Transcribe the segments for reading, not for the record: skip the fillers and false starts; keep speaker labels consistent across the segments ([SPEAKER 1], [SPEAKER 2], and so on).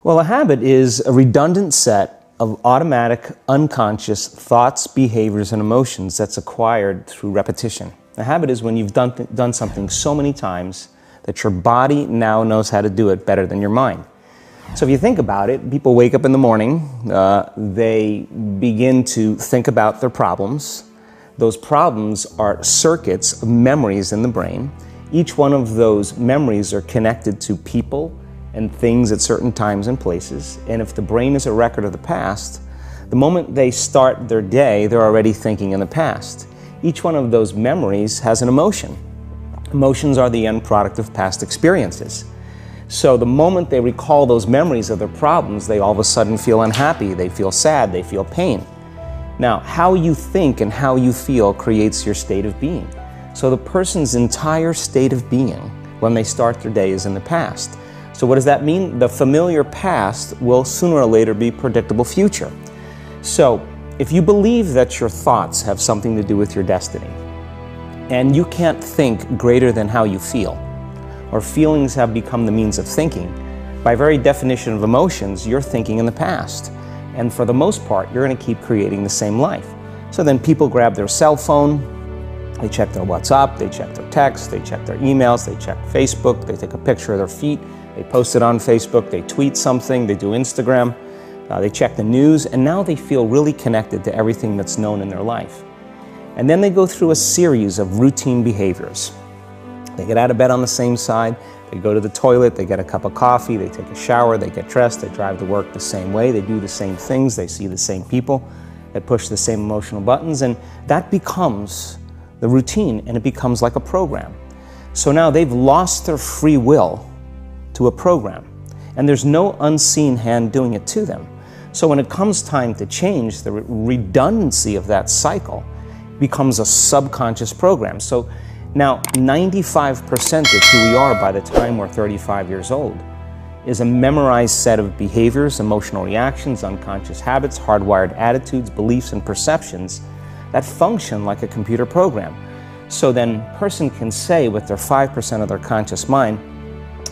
[SPEAKER 1] Well, a habit is a redundant set of automatic, unconscious thoughts, behaviors, and emotions that's acquired through repetition. A habit is when you've done something so many times that your body now knows how to do it better than your mind. So if you think about it, people wake up in the morning, they begin to think about their problems. Those problems are circuits of memories in the brain. Each one of those memories are connected to people and things at certain times and places. And if the brain is a record of the past, the moment they start their day, they're already thinking in the past. Each one of those memories has an emotion. Emotions are the end product of past experiences. So the moment they recall those memories of their problems, they all of a sudden feel unhappy, they feel sad, they feel pain. Now, how you think and how you feel creates your state of being. So the person's entire state of being when they start their day is in the past. So what does that mean? The familiar past will sooner or later be predictable future. So if you believe that your thoughts have something to do with your destiny, and you can't think greater than how you feel, or feelings have become the means of thinking, by very definition of emotions, you're thinking in the past. And for the most part, you're going to keep creating the same life. So then people grab their cell phone, they check their WhatsApp, they check their texts, they check their emails, they check Facebook, they take a picture of their feet, they post it on Facebook, they tweet something, they do Instagram, they check the news, and now they feel really connected to everything that's known in their life. And then they go through a series of routine behaviors. They get out of bed on the same side, they go to the toilet, they get a cup of coffee, they take a shower, they get dressed, they drive to work the same way, they do the same things, they see the same people, they push the same emotional buttons, and that becomes the routine, and it becomes like a program. So now they've lost their free will to a program, and there's no unseen hand doing it to them. So when it comes time to change, the redundancy of that cycle becomes a subconscious program. So now 95% of who we are by the time we're 35 years old is a memorized set of behaviors, emotional reactions, unconscious habits, hardwired attitudes, beliefs, and perceptions that function like a computer program. So then a person can say with their 5% of their conscious mind,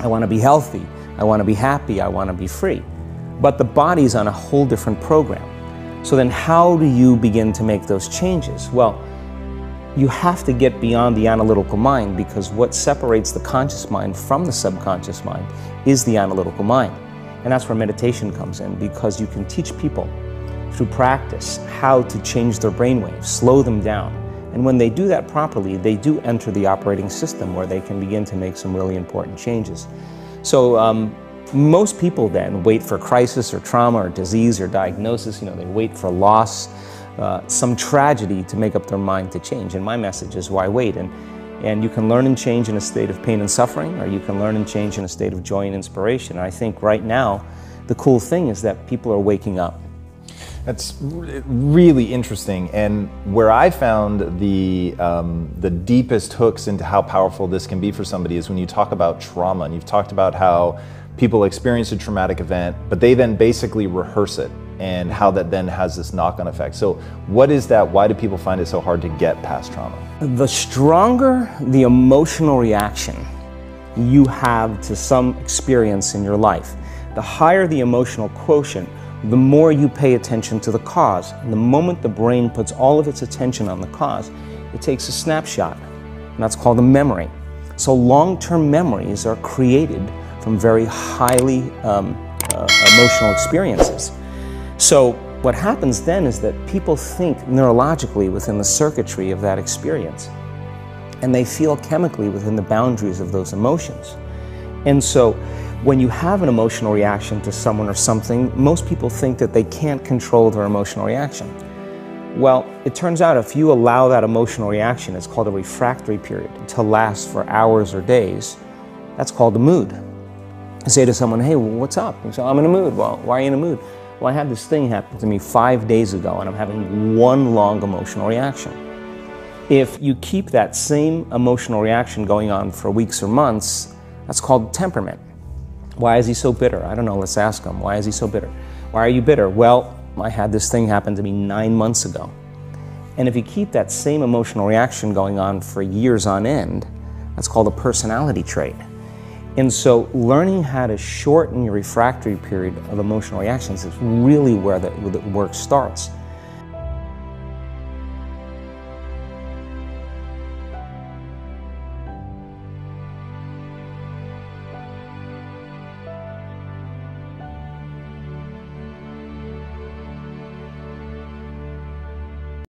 [SPEAKER 1] I want to be healthy, I want to be happy, I want to be free. But the body's on a whole different program. So then how do you begin to make those changes? Well, you have to get beyond the analytical mind, because what separates the conscious mind from the subconscious mind is the analytical mind. And that's where meditation comes in, because you can teach people through practice how to change their brainwaves, slow them down. And when they do that properly, they do enter the operating system where they can begin to make some really important changes. So most people then wait for crisis or trauma or disease or diagnosis. You know, they wait for loss, some tragedy to make up their mind to change. And my message is, why wait? And you can learn and change in a state of pain and suffering, or you can learn and change in a state of joy and inspiration. And I think right now, the cool thing is that people are waking up.
[SPEAKER 2] That's really interesting, and where I found the deepest hooks into how powerful this can be for somebody is when you talk about trauma, and you've talked about how people experience a traumatic event, but they then basically rehearse it, and how that then has this knock-on effect. So what is that? Why do people find it so hard to get past trauma? The
[SPEAKER 1] stronger the emotional reaction you have to some experience in your life, the higher the emotional quotient, the more you pay attention to the cause. And the moment the brain puts all of its attention on the cause, it takes a snapshot, and that's called a memory. So long-term memories are created from very highly emotional experiences. So what happens then is that people think neurologically within the circuitry of that experience, and they feel chemically within the boundaries of those emotions. And so when you have an emotional reaction to someone or something, most people think that they can't control their emotional reaction. Well, it turns out if you allow that emotional reaction, it's called a refractory period, to last for hours or days, that's called a mood. I say to someone, hey, well, what's up? You say, I'm in a mood. Well, why are you in a mood? Well, I had this thing happen to me 5 days ago, and I'm having one long emotional reaction. If you keep that same emotional reaction going on for weeks or months, that's called temperament. Why is he so bitter? I don't know, let's ask him. Why is he so bitter? Why are you bitter? Well, I had this thing happen to me 9 months ago. And if you keep that same emotional reaction going on for years on end, that's called a personality trait. And so learning how to shorten your refractory period of emotional reactions is really where the work starts.